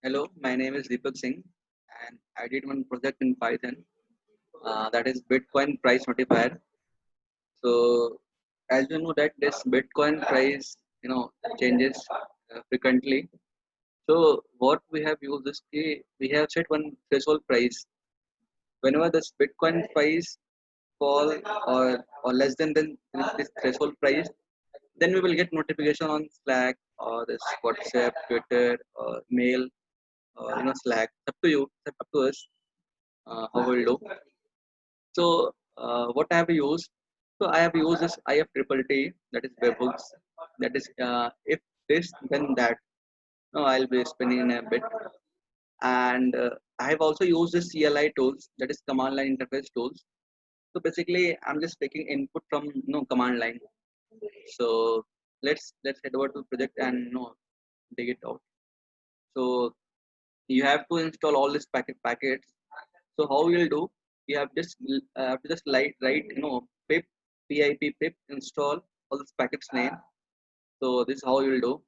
Hello, my name is Deepak Singh, and I did one project in Python that is Bitcoin price notifier. So, as you know that this Bitcoin price, changes frequently. So, what we have used is we have set one threshold price. Whenever this Bitcoin price fall or less than this threshold price, then we will get notification on Slack or this WhatsApp, Twitter, or mail, or Slack. Up to you, up to us. How will do. So what I have used, so I have used this IF triple T, that is webhooks. That is if this then that. No, I'll be spinning in a bit. And I have also used this CLI tools, that is command line interface tools. So basically, I'm just taking input from command line. So let's head over to the project and dig it out. So you have to install all these packets. So how you'll do? You have to just write pip install all this packets name. So this is how you'll do.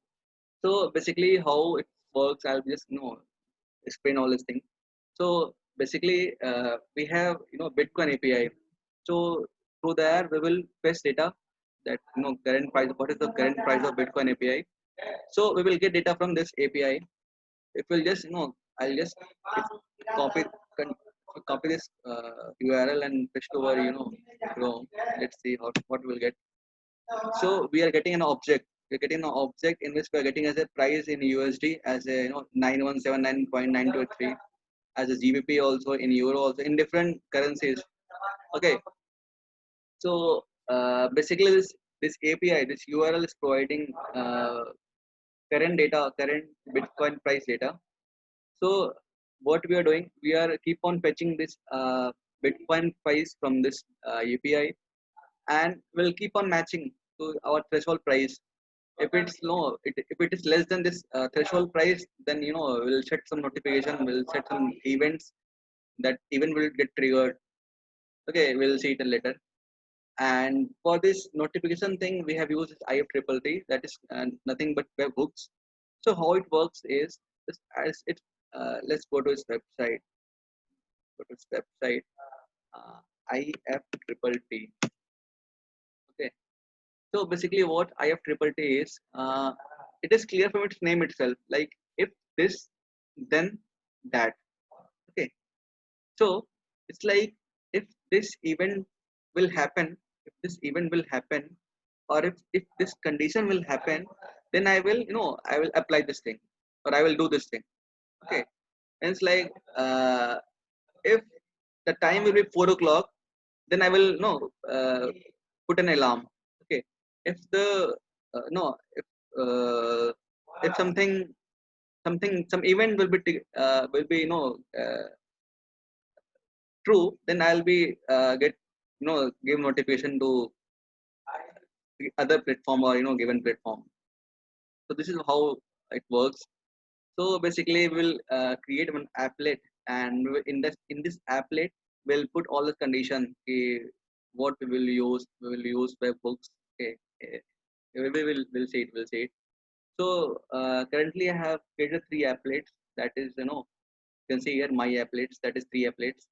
So basically how it works, I'll just explain all these things. So basically we have Bitcoin API. So through there we will fetch data that current price. What is the current price of Bitcoin API? So we will get data from this API. If we'll just I'll just if copy con- copy this URL and paste over Chrome. Let's see what we'll get. So we are getting an object. We're getting an object in which we are getting as a price in USD as a 9179.923, as a GBP also, in euro also, in different currencies. Okay. So basically this API, this URL is providing current data, current Bitcoin price data. So what we are doing, we are keep on fetching this Bitcoin price from this API, and we'll keep on matching to our threshold price. If it's low, if it is less than this threshold price, then we'll set some notification, we'll set some events, that event will get triggered. Okay, we'll see it later. And for this notification thing, we have used IFTTT, that is nothing but webhooks. So how it works is, as it let's go to its website. Go to its website, IFTTT. Okay. So basically, what IFTTT is, it is clear from its name itself. Like if this, then that. Okay. So it's like if this event will happen, if this event will happen, or if this condition will happen, then I will apply this thing, or I will do this thing. Okay. And it's like if the time will be 4 o'clock, then I will put an alarm. Okay. If the no uh, if some event will be true, then I'll be get give notification to the other platform, or given platform. So this is how it works. So basically we'll create one applet, and in this applet we'll put all the condition. Okay, what we will use webhooks. Okay, eh, we'll see it. So currently I have created three applets. That is, you can see here my applets. That is three applets.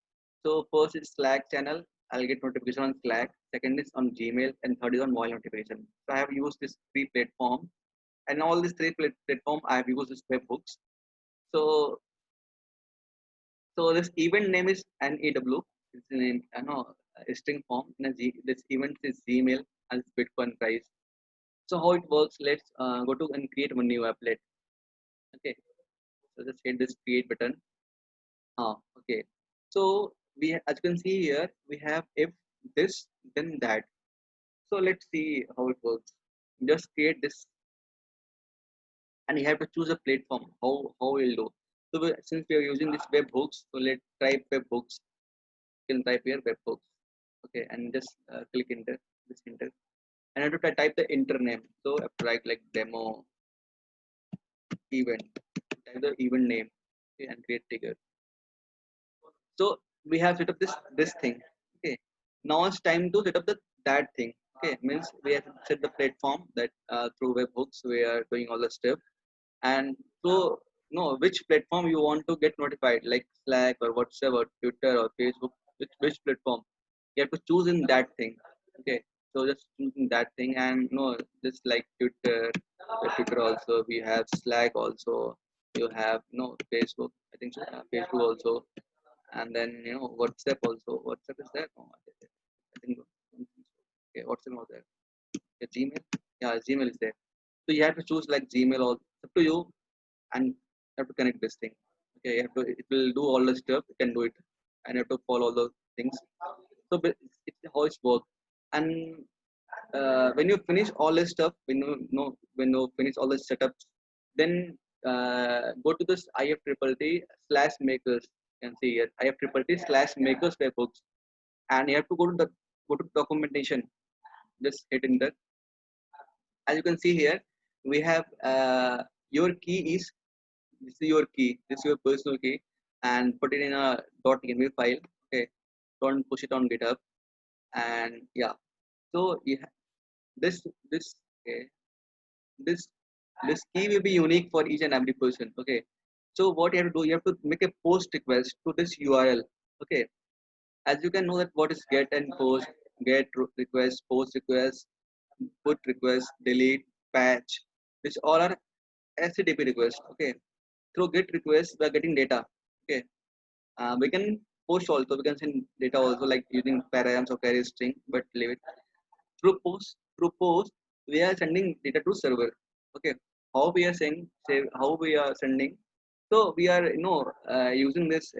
So first is Slack channel. I'll get notification on Slack. Second is on Gmail, and third is on mobile notification. So I have used this three platform, and all these three platform I have used this webhooks. So this event name is NEW. It's in a string form. This event is Gmail and it's Bitcoin price. So how it works? Let's go to and create one new applet. Okay. So just hit this create button. Okay. So as you can see here, we have if this then that. So let's see how it works. Just create this, and you have to choose a platform. How we'll do. So since we are using this webhooks, so let's type webhooks. You can type here webhooks. Okay, and just click enter. This enter, and I have to type the enter name. So I have to write like demo event. Type the event name. Okay, and create trigger. So we have set up this thing. Okay, now it's time to set up the that thing. Okay, means we have to set the platform that through webhooks we are doing all the stuff, and so no, which platform you want to get notified, like Slack or WhatsApp or Twitter or Facebook, which platform. You have to choose in that thing. Okay. So just choosing that thing, and no, just like Twitter, Twitter also, we have Slack also, you have Facebook, I think so, Facebook also, and then WhatsApp also. WhatsApp is there? No, I think so. Okay, WhatsApp was there. Yeah, Gmail. Yeah, Gmail is there. So you have to choose like Gmail or up to you, and you have to connect this thing. Okay, you have to. It will do all the stuff. You can do it, and you have to follow all those things. So it's how it's work. And when you finish all this stuff, when you finish all the setups, then go to this IFTTT slash makers. You can see here IFTTT slash makers webhooks, and you have to go to documentation. Just hit enter. As you can see here, we have your key is this is your key, this is your personal key, and put it in a .env file. Okay, don't push it on GitHub. And yeah, so this this okay, this this key will be unique for each and every person. Okay, so what you have to do, you have to make a post request to this URL. Okay, as you can know that what is get and post, request, post request, put request, delete, patch, which all are HTTP requests. Okay, through GET request we are getting data. Okay, we can post also, we can send data also, like using params or query string, but leave it. Through post we are sending data to server. Okay, how we are saying, say how we are sending. So we are using this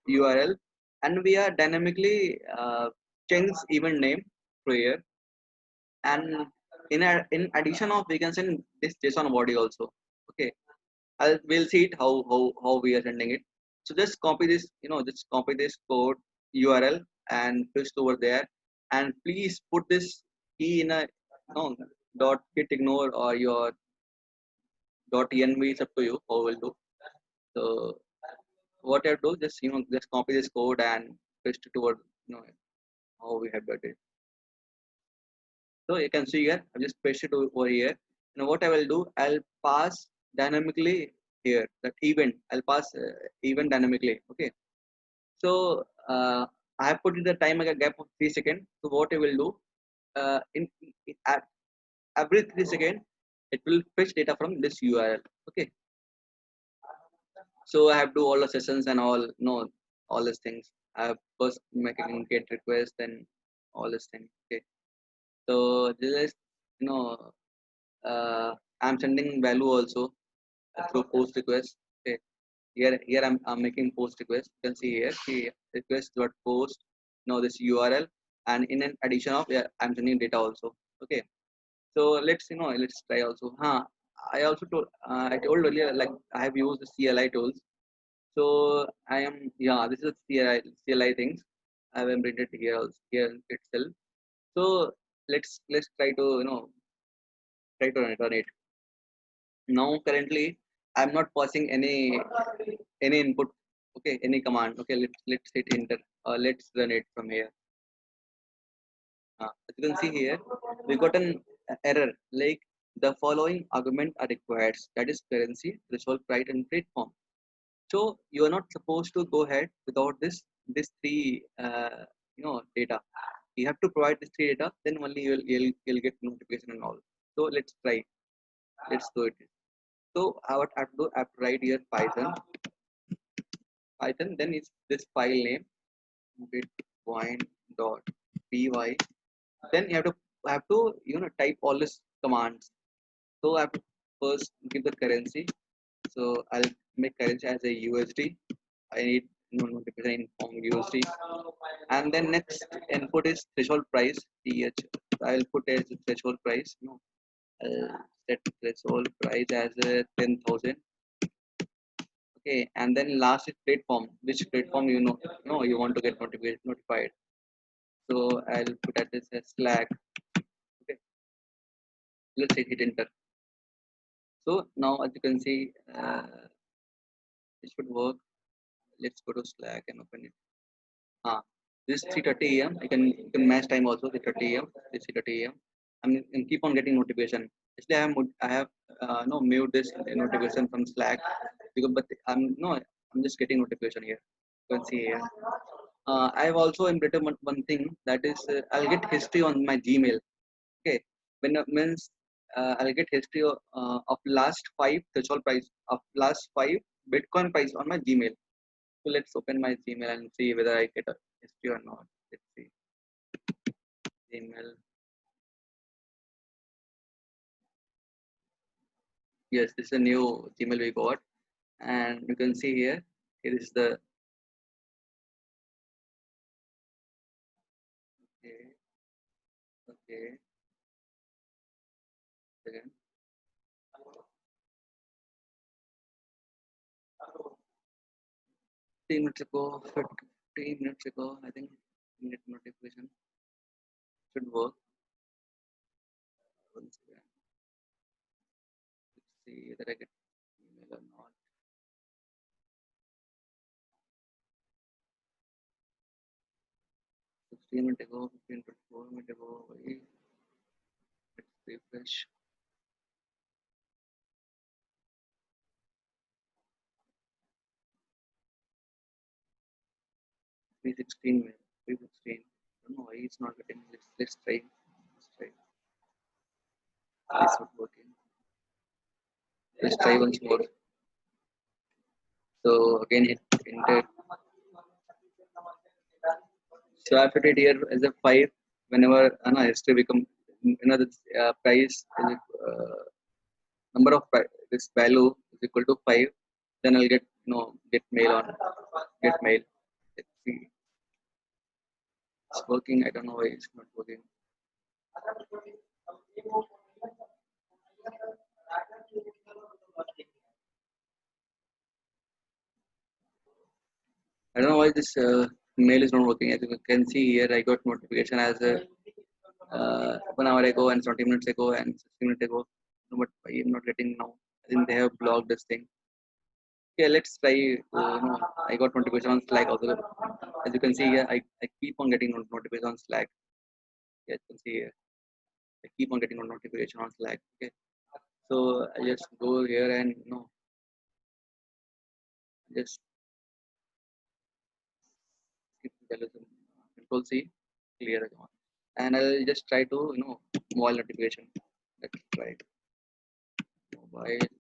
URL, and we are dynamically change event name to here. And in addition of, we can send this JSON body also. Okay, we'll see it how we are sending it. So just copy this, just copy this code URL and paste over there. And please put this key in a dot git ignore or your dot env, is up to you how we'll do. So what I do, just just copy this code and paste it over, how we have done it. So you can see here, I've just pasted it over here. Now what I will do, I'll pass dynamically here that event. I'll pass event dynamically. Okay. So I have put in the time gap of 3 seconds. So what I will do, at every 3 seconds, it will fetch data from this URL. Okay. So I have to do all the sessions and all, all these things. I have first making get request and all these things. Okay. So this is, you know, I'm sending value also through post request. Okay. Here I'm making post request. You can see here, see request dot post. Now this URL, and in an addition of, yeah, I'm sending data also. Okay. So let's try also. I also told, I told earlier, like I have used the CLI tools. So I am, yeah, this is CLI things. I have printed here also, here itself. So let's try to run it. Now currently I'm not passing any input. Okay, any command. Okay, let's hit enter. Let's run it from here. As you can see here, we got an error like the following argument are required. That is currency, threshold, price, and platform. So you are not supposed to go ahead without this three data. You have to provide this three data, then only you'll get notification and all. So let's try. Let's do it. So what I have to do, I have to write here Python. Then it's this file name bitcoin.py. Then you have to type all this commands. So I have to first give the currency. So I'll make currency as a USD. I need notification in form USD. And then next input is threshold price. TH. I'll put as a threshold price. I'll set threshold price as 10,000. Okay, and then last is platform. Which platform you want to get notified. So I'll put at this as Slack. Okay, let's hit enter. So now as you can see, it should work. Let's go to Slack and open it. This 3:30 a.m. You can match time also 3:30 a.m. This 3:30 a.m. And keep on getting notification. Actually, I have no mute this notification from Slack because, but I'm just getting notification here. You can see here. I've also implemented one thing that is I'll get history on my Gmail. Okay, when means I'll get history of last five threshold price of last five Bitcoin price on my Gmail. So let's open my Gmail and see whether I get a history or not. Let's see Gmail. Yes, this is a new Gmail we got, and you can see here. Here is the okay, okay. Again, 15 minutes ago, 15 minutes ago, I think net notification should work. Once again, let's see whether I get email or not. 16 minutes ago, 15 to 4 minutes ago. Wait, let's refresh. 316 minutes. 316. I don't know why it's not getting. Let's try. Let's try. It's not working. Let's try once more. So again, hit enter. So I put it here as a 5. Whenever history become the price is number of this value is equal to 5, then I'll get get mail on get mail. Let's see, it's working. I don't know why it's not working. I don't know why this mail is not working. As you can see here, I got notification as a 1 hour ago and 20 minutes ago and 60 minutes ago. No, but I am not getting now. I think they have blocked this thing. Okay, let's try. I got notification on Slack also. As you can see here, I keep on getting notification on Slack. Yeah, you can see here. I keep on getting a notification on Slack. Okay, so I just go here and just skip the Control C, clear account, and I'll just try to mobile notification. Let's try it. Mobile notification.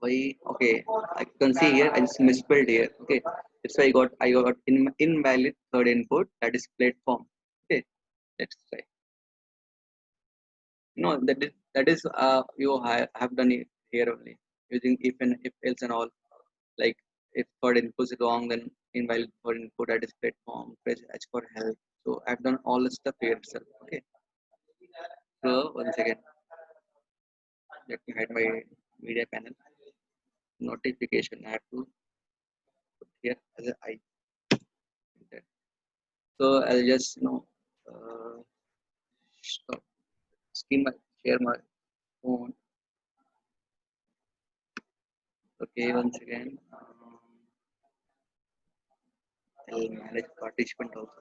Why? Okay, I can see here. I just misspelled here. Okay, that's why I got invalid third input. That is platform. Okay, let's try. No, that is you have done it here only using if and if else and all. Like if third input is wrong, then invalid third input at this platform. Press H for help. So I've done all the stuff here itself. Okay. So once again, let me hide my media panel notification. I have to put here as a I. So I'll just stop. Share my phone. Okay. Once again, I'll manage participant also.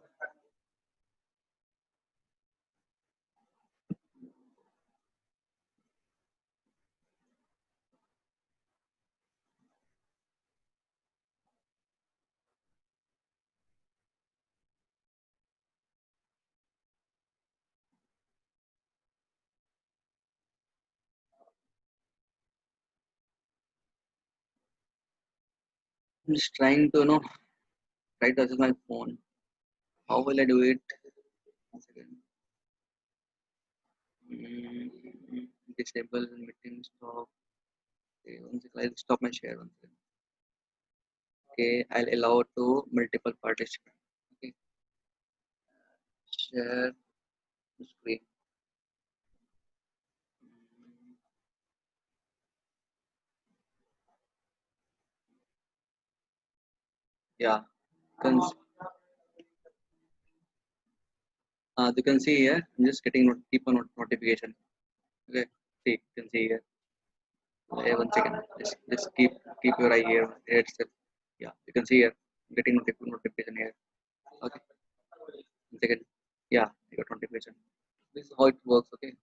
I'm just trying to try to access my phone. How will I do it? Once again. Disable meeting stop. Okay, once again, I'll stop my share once again. Okay, I'll allow to multiple participants. Okay, share the screen. Mm, Yeah, cons- you can see here. I'm just getting keep a notification. Okay, see, you can see here. Okay, once again, just keep your eye here. Here itself. Yeah, you can see here. Getting notification here. Okay. One second. Yeah, I got notification. This is how it works, okay?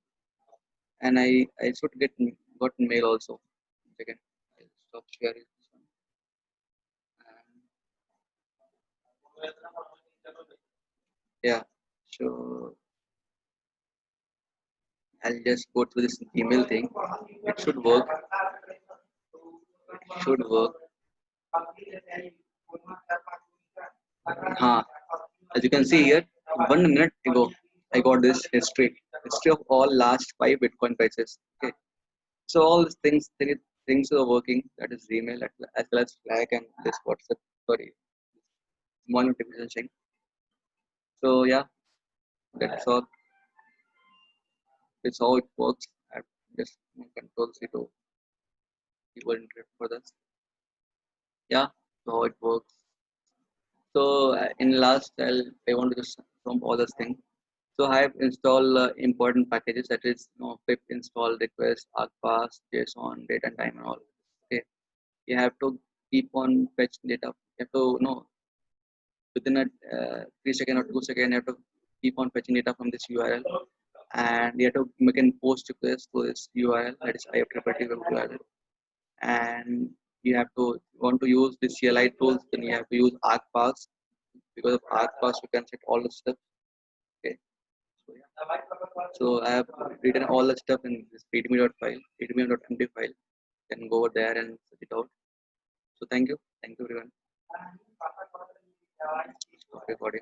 And I should got mail also. One second. I'll stop sharing this one. And yeah, so I'll just go through this email thing. It should work. It should work. Huh. As you can see here, 1 minute ago, I got this history of all last 5 Bitcoin prices. Okay, so all these things are working. That is Gmail as well as Slack and this WhatsApp. Sorry, small notification thing. So yeah, that's all. That's how it works. I just control C to keyboard interrupt for this. Yeah, so how it works. So in last, I want to just from all this thing. So I have installed important packages, that is, pip install request, argpass, JSON, date and time and all. Okay, you have to keep on fetch data. You have to within a 3 second or 2 second, you have to keep on fetching data from this URL, and you have to make a post request to this URL, that is IFTTT web URL, and you have to want to use the CLI tools, then you have to use argpass. Because of argpass, you can set all the stuff. Okay, so yeah. So I have written all the stuff in this readme.file, readme.md file. You can go over there and set it out. So thank you everyone. Stop recording.